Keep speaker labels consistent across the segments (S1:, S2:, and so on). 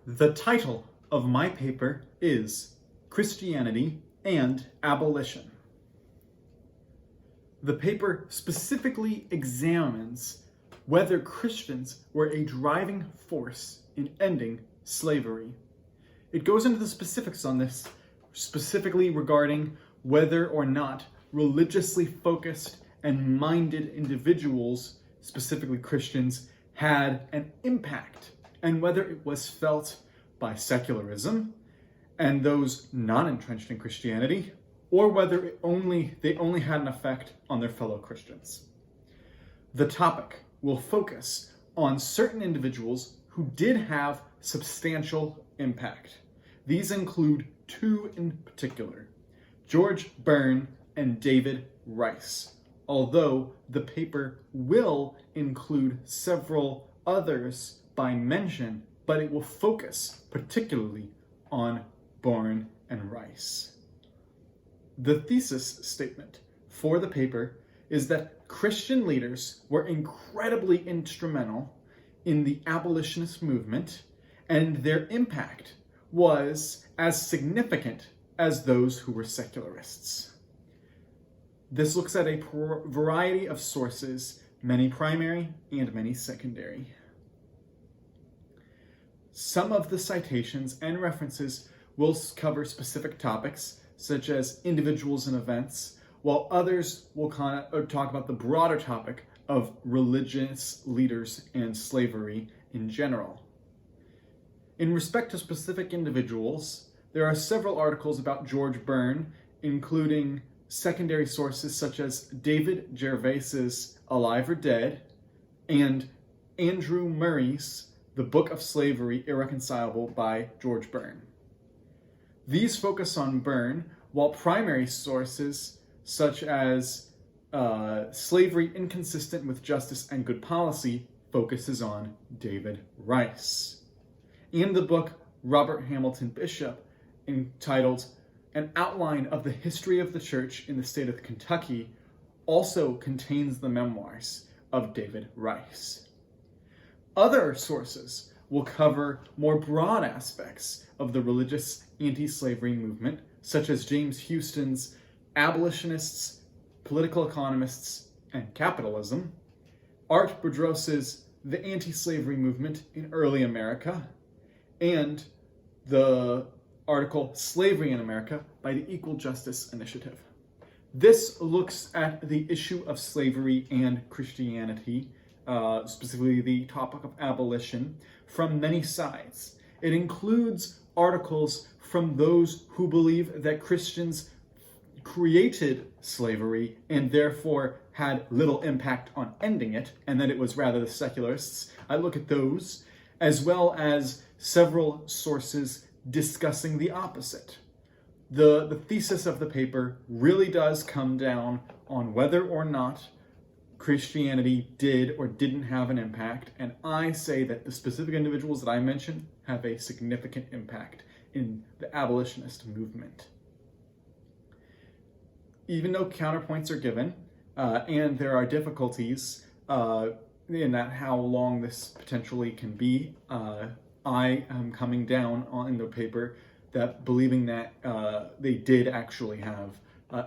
S1: The title of my paper is Christianity and Abolition. The paper specifically examines whether Christians were a driving force in ending slavery. It goes into the specifics on this, specifically regarding whether or not religiously focused and minded individuals, specifically Christians, had an impact, and whether it was felt by secularism and those not entrenched in Christianity, or whether they only had an effect on their fellow Christians. The topic will focus on certain individuals who did have substantial impact. These include two in particular, George Byrne and David Rice, although the paper will include several others by mention, but it will focus particularly on Byrne and Rice. The thesis statement for the paper is that Christian leaders were incredibly instrumental in the abolitionist movement, and their impact was as significant as those who were secularists. This looks at a variety of sources, many primary and many secondary. Some of the citations and references will cover specific topics, such as individuals and events, while others will talk about the broader topic of religious leaders and slavery in general. In respect to specific individuals, there are several articles about George Byrne, including secondary sources such as David Gervais's Alive or Dead and Andrew Murray's The Book of Slavery Irreconcilable by George Byrne. These focus on Byrne, while primary sources such as Slavery Inconsistent with Justice and Good Policy focuses on David Rice. In the book Robert Hamilton Bishop, entitled An Outline of the History of the Church in the State of Kentucky, also contains the memoirs of David Rice. Other sources will cover more broad aspects of the religious anti-slavery movement, such as James Houston's Abolitionists, Political Economists, and Capitalism, Art Boudreaux's The Anti-Slavery Movement in Early America, and the article Slavery in America by the Equal Justice Initiative. This looks at the issue of slavery and Christianity, specifically the topic of abolition, from many sides. It includes articles from those who believe that Christians created slavery and therefore had little impact on ending it, and that it was rather the secularists. I look at those, as well as several sources discussing the opposite. The thesis of the paper really does come down on whether or not Christianity did or didn't have an impact, and I say that the specific individuals that I mentioned have a significant impact in the abolitionist movement. Even though counterpoints are given, and there are difficulties in that how long this potentially can be, I am coming down in the paper that believing that they did actually have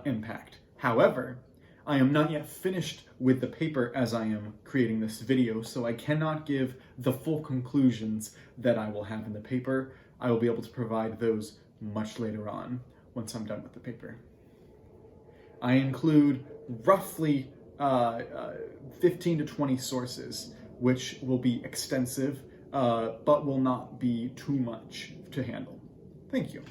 S1: impact. However, I am not yet finished with the paper as I am creating this video, so I cannot give the full conclusions that I will have in the paper. I will be able to provide those much later on once I'm done with the paper. I include roughly 15 to 20 sources, which will be extensive, but will not be too much to handle. Thank you.